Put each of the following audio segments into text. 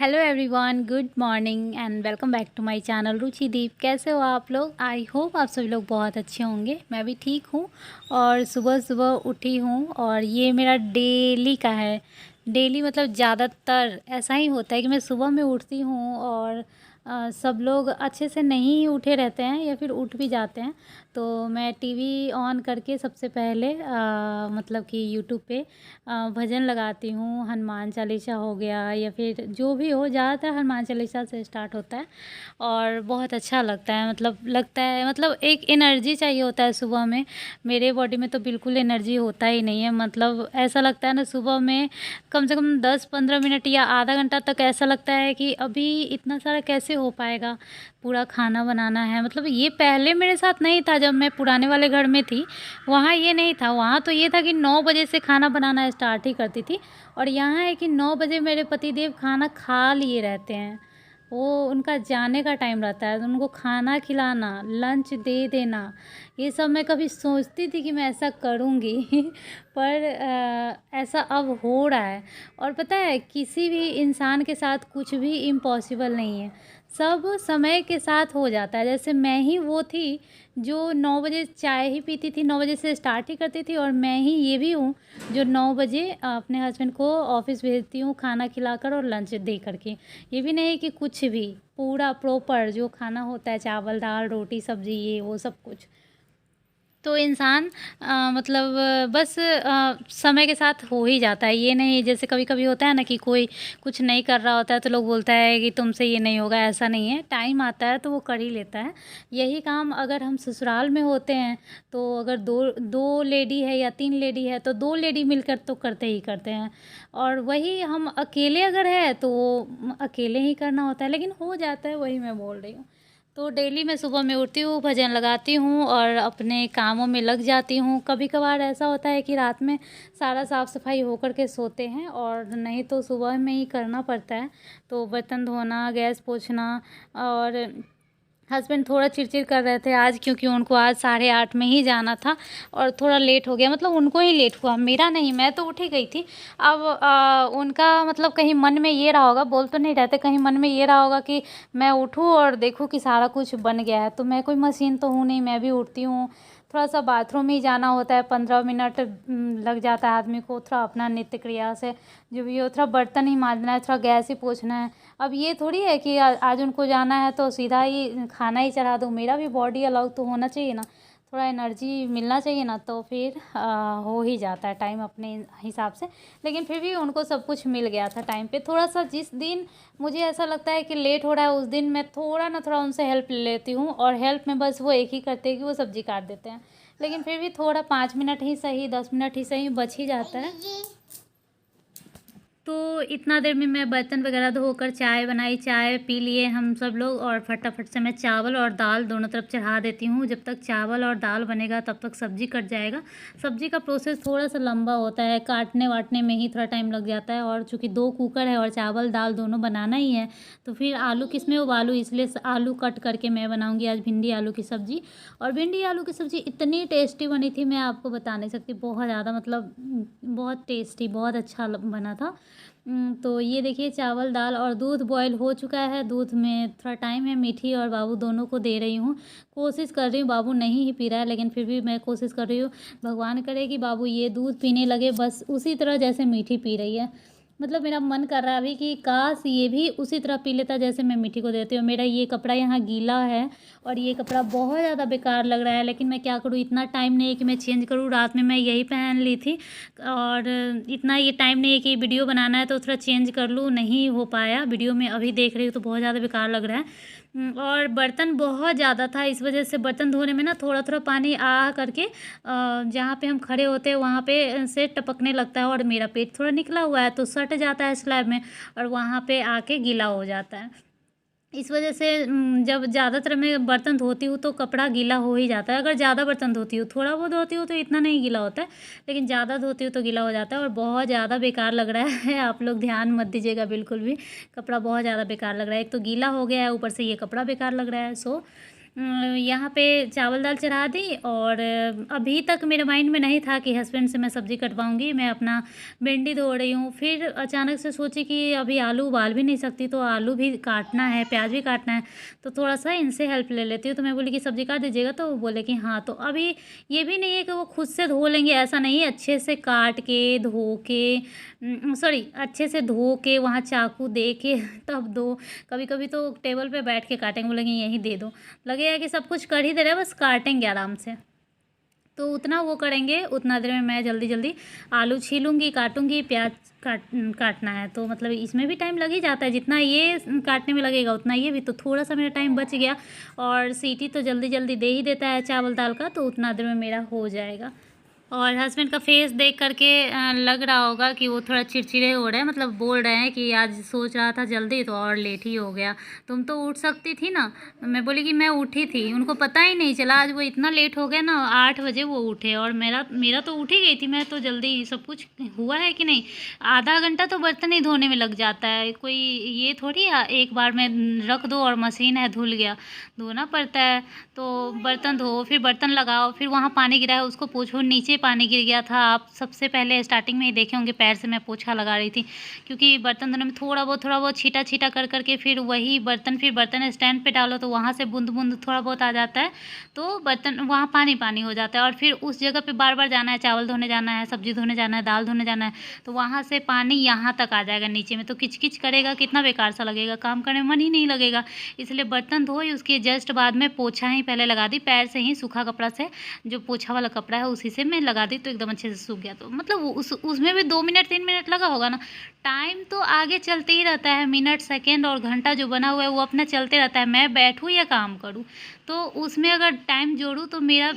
Hello everyone, good morning and welcome back to my channel Ruchi Deep. कैसे हो आप लोग? आई होप आप सभी लोग बहुत अच्छे होंगे। मैं भी ठीक हूँ और सुबह सुबह उठी हूँ और ये मेरा डेली का है। डेली मतलब ज़्यादातर ऐसा ही होता है कि मैं सुबह में उठती हूँ और सब लोग अच्छे से नहीं उठे रहते हैं या फिर उठ भी जाते हैं, तो मैं टीवी ऑन करके सबसे पहले मतलब कि यूट्यूब पे भजन लगाती हूँ। हनुमान चालीसा हो गया या फिर जो भी हो, ज़्यादातर हनुमान चालीसा से स्टार्ट होता है और बहुत अच्छा लगता है। मतलब लगता है मतलब एक एनर्जी चाहिए होता है सुबह में। मेरे बॉडी में तो बिल्कुल एनर्जी होता ही नहीं है। मतलब ऐसा लगता है ना, सुबह में कम से कम 10-15 मिनट या आधा घंटा तक ऐसा लगता है कि अभी इतना सारा कैसे हो पाएगा, पूरा खाना बनाना है। मतलब ये पहले मेरे साथ नहीं था, जब मैं पुराने वाले घर में थी वहाँ ये नहीं था। वहाँ तो ये था कि 9 बजे से खाना बनाना स्टार्ट ही करती थी और यहाँ है कि 9 बजे मेरे पतिदेव खाना खा लिए रहते हैं। वो उनका जाने का टाइम रहता है, तो उनको खाना खिलाना, लंच दे देना, ये सब मैं कभी सोचती थी कि मैं ऐसा करूँगी पर ऐसा अब हो रहा है। और पता है, किसी भी इंसान के साथ कुछ भी इम्पॉसिबल नहीं है, सब समय के साथ हो जाता है। जैसे मैं ही वो थी जो 9 बजे चाय ही पीती थी, 9 बजे से स्टार्ट ही करती थी, और मैं ही ये भी हूँ जो 9 बजे अपने हस्बैंड को ऑफिस भेजती हूँ खाना खिलाकर और लंच दे करके। ये भी नहीं कि कुछ भी, पूरा प्रॉपर जो खाना होता है, चावल दाल रोटी सब्जी ये वो सब कुछ। तो इंसान मतलब बस समय के साथ हो ही जाता है। ये नहीं, जैसे कभी कभी होता है ना कि कोई कुछ नहीं कर रहा होता है तो लोग बोलता है कि तुमसे ये नहीं होगा। ऐसा नहीं है, टाइम आता है तो वो कर ही लेता है। यही काम अगर हम ससुराल में होते हैं तो अगर दो दो लेडी है या 3 लेडी है तो 2 लेडी मिलकर तो करते ही करते हैं। और वही हम अकेले अगर है तो वो अकेले ही करना होता है, लेकिन हो जाता है, वही मैं बोल रही हूँ। तो डेली मैं सुबह में उठती हूँ, भजन लगाती हूँ और अपने कामों में लग जाती हूँ। कभी कभार ऐसा होता है कि रात में सारा साफ़ सफाई होकर के सोते हैं और नहीं तो सुबह में ही करना पड़ता है। तो बर्तन धोना, गैस पोंछना, और हस्बैंड थोड़ा चिड़चिड़ कर रहे थे आज, क्योंकि उनको आज 8:30 में ही जाना था और थोड़ा लेट हो गया। मतलब उनको ही लेट हुआ, मेरा नहीं, मैं तो उठ ही गई थी। अब उनका मतलब कहीं मन में ये रहा होगा, बोल तो नहीं रहते, कहीं मन में ये रहा होगा कि मैं उठूँ और देखूँ कि सारा कुछ बन गया है। तो मैं कोई मशीन तो हूँ नहीं, मैं भी उठती हूँ। थोड़ा सा बाथरूम ही जाना होता है, 15 मिनट लग जाता है आदमी को, थोड़ा अपना नित्य क्रिया से जो भी हो, थोड़ा बर्तन ही मांजना है, थोड़ा गैस ही पोंछना है। अब ये थोड़ी है कि आज उनको जाना है तो सीधा ही खाना ही चढ़ा दूँ। मेरा भी बॉडी अलाउ तो होना चाहिए ना, थोड़ा एनर्जी मिलना चाहिए ना, तो फिर हो ही जाता है टाइम अपने हिसाब से। लेकिन फिर भी उनको सब कुछ मिल गया था टाइम पे। थोड़ा सा जिस दिन मुझे ऐसा लगता है कि लेट हो रहा है उस दिन मैं थोड़ा उनसे हेल्प ले लेती हूँ, और हेल्प में बस वो एक ही करते हैं कि वो सब्ज़ी काट देते हैं। लेकिन फिर भी थोड़ा 5 मिनट ही सही, 10 मिनट ही सही बच ही जाता है। तो इतना देर में मैं बर्तन वगैरह धोकर चाय बनाई, चाय पी लिए हम सब लोग, और फटाफट से मैं चावल और दाल दोनों तरफ चढ़ा देती हूँ। जब तक चावल और दाल बनेगा तब तक सब्ज़ी कट जाएगा। सब्ज़ी का प्रोसेस थोड़ा सा लंबा होता है, काटने वाटने में ही थोड़ा टाइम लग जाता है, और चूँकि 2 कुकर है और चावल दाल दोनों बनाना ही है तो फिर आलू किस में उबालूँ, इसलिए आलू कट करके मैं बनाऊँगी आज भिंडी आलू की सब्ज़ी। और भिंडी आलू की सब्ज़ी इतनी टेस्टी बनी थी, मैं आपको बता नहीं सकती, बहुत ज़्यादा, मतलब बहुत टेस्टी, बहुत अच्छा बना था। तो ये देखिए चावल दाल और दूध बॉयल हो चुका है। दूध में थोड़ा टाइम है, मीठी और बाबू दोनों को दे रही हूँ। कोशिश कर रही हूँ, बाबू नहीं ही पी रहा है लेकिन फिर भी मैं कोशिश कर रही हूँ, भगवान करे कि बाबू ये दूध पीने लगे बस उसी तरह जैसे मीठी पी रही है। मतलब मेरा मन कर रहा है अभी कि काश ये भी उसी तरह पी लेता जैसे मैं मीठी को देती हूँ। मेरा ये कपड़ा यहाँ गीला है और ये कपड़ा बहुत ज़्यादा बेकार लग रहा है, लेकिन मैं क्या करूँ, इतना टाइम नहीं है कि मैं चेंज करूँ। रात में मैं यही पहन ली थी और इतना ये टाइम नहीं है कि वीडियो बनाना है तो थोड़ा चेंज कर लूँ, नहीं हो पाया। वीडियो में अभी देख रही हूँ तो बहुत ज़्यादा बेकार लग रहा है। और बर्तन बहुत ज़्यादा था, इस वजह से बर्तन धोने में ना थोड़ा थोड़ा पानी आ करके जहाँ पे हम खड़े होते हैं वहाँ पे से टपकने लगता है, और मेरा पेट थोड़ा निकला हुआ है तो सट जाता है स्लैब में और वहाँ पे आके गीला हो जाता है। इस वजह से जब ज़्यादातर मैं बर्तन धोती हूँ तो कपड़ा गीला हो ही जाता है। अगर ज़्यादा बर्तन धोती हूँ, थोड़ा बहुत धोती हूँ तो इतना नहीं गीला होता है, लेकिन ज़्यादा धोती हूँ तो गीला हो जाता है और बहुत ज़्यादा बेकार लग रहा है। आप लोग ध्यान मत दीजिएगा बिल्कुल भी, कपड़ा बहुत ज़्यादा बेकार लग रहा है। एक तो गीला हो गया है, ऊपर से ये कपड़ा बेकार लग रहा है। सो यहाँ पे चावल दाल चढ़ा दी और अभी तक मेरे माइंड में नहीं था कि हस्बैंड से मैं सब्ज़ी कटवाऊँगी। मैं अपना भिंडी धो रही हूँ, फिर अचानक से सोची कि अभी आलू उबाल भी नहीं सकती, तो आलू भी काटना है, प्याज भी काटना है, तो थोड़ा-सा इनसे हेल्प ले लेती हूँ। तो मैं बोली कि सब्ज़ी काट दीजिएगा, तो वो बोले कि हाँ। तो अभी ये भी नहीं है कि वो खुद से धो लेंगे, ऐसा नहीं है। अच्छे से काट के, धो के सॉरी अच्छे से धो के वहाँ चाकू दे के तब दो। कभी-कभी तो टेबल पे बैठ के काटेंगे, बोलेंगे यहीं दे दो। लगेगा कि सब कुछ कर ही दे रहे हैं, बस काटेंगे आराम से। तो उतना वो करेंगे, उतना देर में मैं जल्दी-जल्दी आलू छीलूँगी, काटूँगी, प्याज काटना है। तो मतलब इसमें भी टाइम लग ही जाता है, जितना ये काटने में लगेगा उतना ये भी। तो थोड़ा-सा मेरा टाइम बच गया और सीटी तो जल्दी-जल्दी दे ही देता है चावल दाल का, तो उतना देर में मेरा हो जाएगा। और हस्बैंड का फेस देख करके लग रहा होगा कि वो थोड़ा चिड़चिड़े हो रहे हैं, मतलब बोल रहे हैं कि आज सोच रहा था जल्दी तो और लेट ही हो गया, तुम तो उठ सकती थी ना। मैं बोली कि मैं उठी थी, उनको पता ही नहीं चला, आज वो इतना लेट हो गया ना, 8 बजे वो उठे और मेरा तो उठ ही गई थी मैं, तो जल्दी सब कुछ हुआ है कि नहीं। आधा घंटा तो बर्तन ही धोने में लग जाता है, कोई ये थोड़ी एक बार में रख दो और मशीन है धुल गया, धोना पड़ता है। तो बर्तन धो, फिर बर्तन लगाओ, फिर वहाँ पानी गिरा है उसको पोंछो, नीचे पानी गिर गया था। आप सबसे पहले स्टार्टिंग में ही देखे होंगे, पैर से मैं पोछा लगा रही थी, क्योंकि बर्तन धोने में थोड़ा बहुत छीटा-छीटा कर के फिर वही बर्तन, फिर बर्तन स्टैंड पे डालो तो वहाँ से बूँद-बूँद थोड़ा बहुत आ जाता है, तो बर्तन वहाँ पानी-पानी हो जाता है। और फिर उस जगह पे बार-बार जाना है, चावल धोने जाना है, सब्ज़ी धोने जाना है, दाल धोने जाना है, तो वहाँ से पानी यहाँ तक आ जाएगा नीचे में, तो किच-किच करेगा, कितना बेकार सा लगेगा, काम करने में मन ही नहीं लगेगा। इसलिए बर्तन धोई, उसके जस्ट बाद में पोछा ही पहले लगा दी, पैर से ही सूखा कपड़ा से, जो पोछा वाला कपड़ा है उसी से मैं लगा दी, तो एकदम अच्छे से सूख गया। तो मतलब उसमें भी 2 मिनट 3 मिनट लगा होगा ना। टाइम तो आगे चलते ही रहता है, मिनट सेकंड और घंटा जो बना हुआ है वो अपना चलते रहता है, मैं बैठूँ या काम करूँ, तो उसमें अगर टाइम जोड़ूँ तो मेरा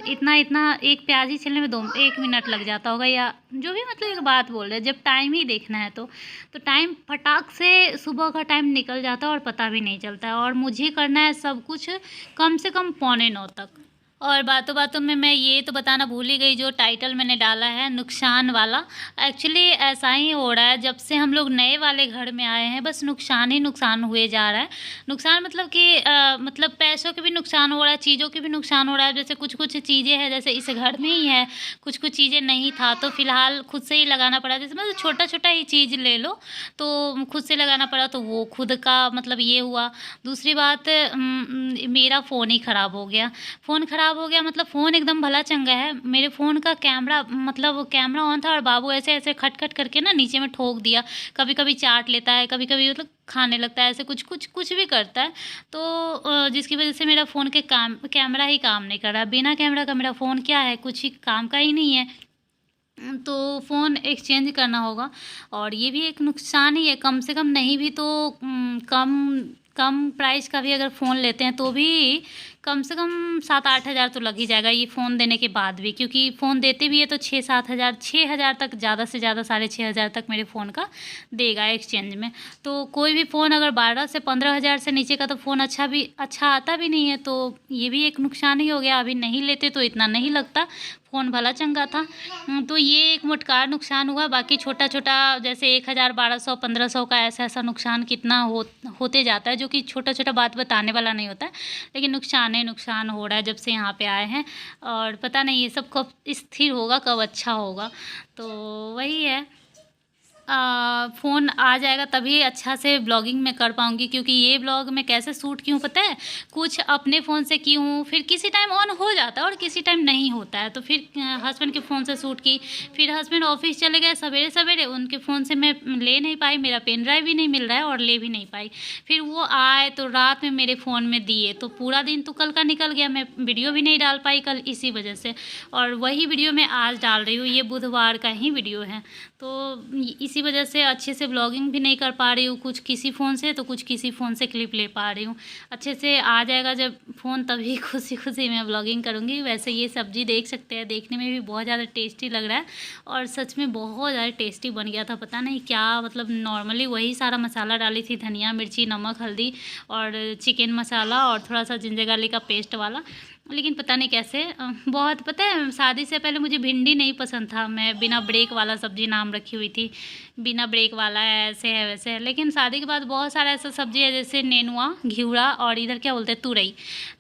इतना एक प्याज ही छीलने में 1 मिनट लग जाता होगा, या जो भी मतलब एक बात बोल रहे हैं, जब टाइम ही देखना है तो टाइम फटाक से सुबह का टाइम निकल जाता है और पता भी नहीं चलता है। और मुझे करना है सब कुछ कम से कम 8:45 तक। और बातों-बातों में मैं ये तो बताना भूल ही गई, जो टाइटल मैंने डाला है नुकसान वाला, एक्चुअली ऐसा ही हो रहा है जब से हम लोग नए वाले घर में आए हैं, बस नुकसान ही नुकसान हुए जा रहा है। नुकसान मतलब कि मतलब पैसों के भी नुकसान हो रहा है, चीज़ों के भी नुकसान हो रहा है। जैसे कुछ-कुछ चीज़ें हैं, जैसे इस घर में ही है, कुछ-कुछ चीज़ें नहीं था तो फ़िलहाल खुद से ही लगाना पड़ा। जैसे मतलब छोटा-छोटा ही चीज़ ले लो तो खुद से लगाना पड़ा, तो वो खुद का मतलब ये हुआ। दूसरी बात मेरा फ़ोन ही ख़राब हो गया। फ़ोन ख़राब हो गया मतलब फ़ोन एकदम भला-चंगा है। मेरे फ़ोन का कैमरा मतलब कैमरा ऑन था और बाबू ऐसे-ऐसे खट-खट करके ना नीचे में ठोक दिया। कभी-कभी चाट लेता है, कभी-कभी मतलब खाने लगता है, ऐसे कुछ भी करता है। तो जिसकी वज़ह से मेरा फ़ोन के कैमरा ही काम नहीं कर रहा। बिना कैमरा का मेरा फ़ोन क्या है, कुछ ही काम का ही नहीं है। तो फ़ोन एक्सचेंज करना होगा और ये भी एक नुकसान ही है। कम से कम नहीं भी तो कम कम प्राइस का भी अगर फ़ोन लेते हैं तो भी कम से कम 7-8 हज़ार तो लग ही जाएगा ये फ़ोन देने के बाद भी, क्योंकि फ़ोन देते भी है तो 6-7 हज़ार 6 हज़ार तक, ज़्यादा से ज़्यादा 6.5 हज़ार तक मेरे फ़ोन का देगा एक्सचेंज में। तो कोई भी फ़ोन अगर 12 से 15 हज़ार से नीचे का तो फ़ोन अच्छा आता भी नहीं है, तो ये भी एक नुकसान ही हो गया। अभी नहीं लेते तो इतना नहीं लगता, फ़ोन भला चंगा था। तो ये एक मोटकार नुकसान हुआ। बाकी छोटा-छोटा जैसे 1000, 1200, 1500 का ऐसा-ऐसा नुकसान कितना होते जाता है, जो कि छोटा-छोटा बात बताने वाला नहीं होता है। लेकिन नुकसान ही नुकसान हो रहा है जब से यहाँ पे आए हैं, और पता नहीं ये सब कब स्थिर होगा, कब अच्छा होगा। तो वही है, फ़ोन आ जाएगा तभी अच्छा से ब्लॉगिंग मैं कर पाऊँगी, क्योंकि ये ब्लॉग मैं कैसे शूट की हूँ पता है? कुछ अपने फ़ोन से की हूँ, फिर किसी टाइम ऑन हो जाता है और किसी टाइम नहीं होता है, तो फिर हस्बैंड के फ़ोन से शूट की। फिर हस्बैंड ऑफ़िस चले गए सवेरे-सवेरे, उनके फ़ोन से मैं ले नहीं पाई, मेरा पेन ड्राइव भी नहीं मिल रहा है और ले भी नहीं पाई। फिर वो आए तो रात में मेरे फ़ोन में दिए, तो पूरा दिन तो कल का निकल गया, मैं वीडियो भी नहीं डाल पाई कल इसी वजह से, और वही वीडियो मैं आज डाल रही हूँ, ये बुधवार का ही वीडियो है। तो इसी वजह से अच्छे से ब्लॉगिंग भी नहीं कर पा रही हूँ, कुछ किसी फ़ोन से तो कुछ किसी फ़ोन से क्लिप ले पा रही हूँ। अच्छे से आ जाएगा जब फ़ोन तभी खुशी-खुशी मैं ब्लॉगिंग करूँगी। वैसे ये सब्ज़ी देख सकते हैं, देखने में भी बहुत ज़्यादा टेस्टी लग रहा है और सच में बहुत ज़्यादा टेस्टी बन गया था। पता नहीं क्या मतलब नॉर्मली वही सारा मसाला डाली थी, धनिया, मिर्ची, नमक, हल्दी और चिकन मसाला और थोड़ा-सा जिंजर गार्लिक का पेस्ट वाला, लेकिन पता नहीं कैसे बहुत पता है, शादी से पहले मुझे भिंडी नहीं पसंद था। मैं बिना ब्रेक वाला सब्जी नाम रखी हुई थी, बिना ब्रेक वाला है, ऐसे है वैसे है। लेकिन शादी के बाद बहुत सारा ऐसा सब्जी है, जैसे नेनुआ, घिउड़ा और इधर क्या बोलते हैं, तुरई,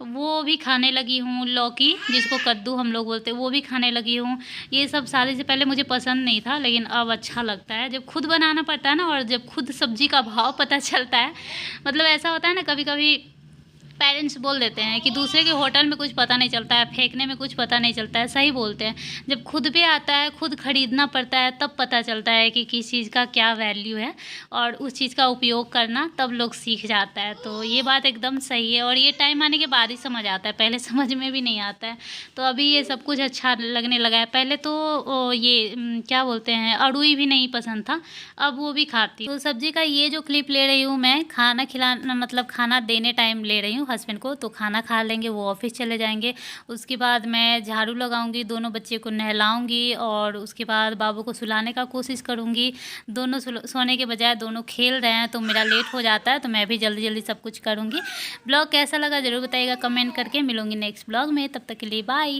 वो भी खाने लगी हूँ। लौकी, जिसको कद्दू हम लोग बोलते हैं, वो भी खाने लगी हूँ। ये सब शादी से पहले मुझे पसंद नहीं था, लेकिन अब अच्छा लगता है जब खुद बनाना पड़ता है ना, और जब खुद सब्जी का भाव पता चलता है। मतलब ऐसा होता है ना, कभी कभी पेरेंट्स बोल देते हैं कि दूसरे के होटल में कुछ पता नहीं चलता है, फेंकने में कुछ पता नहीं चलता है। सही बोलते हैं। जब खुद पे आता है, खुद खरीदना पड़ता है, तब पता चलता है कि किस चीज़ का क्या वैल्यू है, और उस चीज़ का उपयोग करना तब लोग सीख जाता है। तो ये बात एकदम सही है, और ये टाइम आने के बाद ही समझ आता है, पहले समझ में भी नहीं आता है। तो अभी ये सब कुछ अच्छा लगने लगा है। पहले तो ये क्या बोलते हैं, अड़ुई भी नहीं पसंद था, अब वो भी खाती हूँ। तो सब्जी का ये जो क्लिप ले रही हूँ मैं, खाना खिलाना मतलब खाना देने टाइम ले रही हूँ हस्बैंड को। तो खाना खा लेंगे, वो ऑफिस चले जाएंगे। उसके बाद मैं झाड़ू लगाऊंगी, दोनों बच्चे को नहलाऊंगी, और उसके बाद बाबू को सुलाने का कोशिश करूंगी। दोनों सोने के बजाय दोनों खेल रहे हैं, तो मेरा लेट हो जाता है, तो मैं भी जल्दी जल्दी सब कुछ करूंगी। ब्लॉग कैसा लगा ज़रूर बताइएगा कमेंट करके। मिलूंगी नेक्स्ट ब्लॉग में, तब तक के लिए बाय।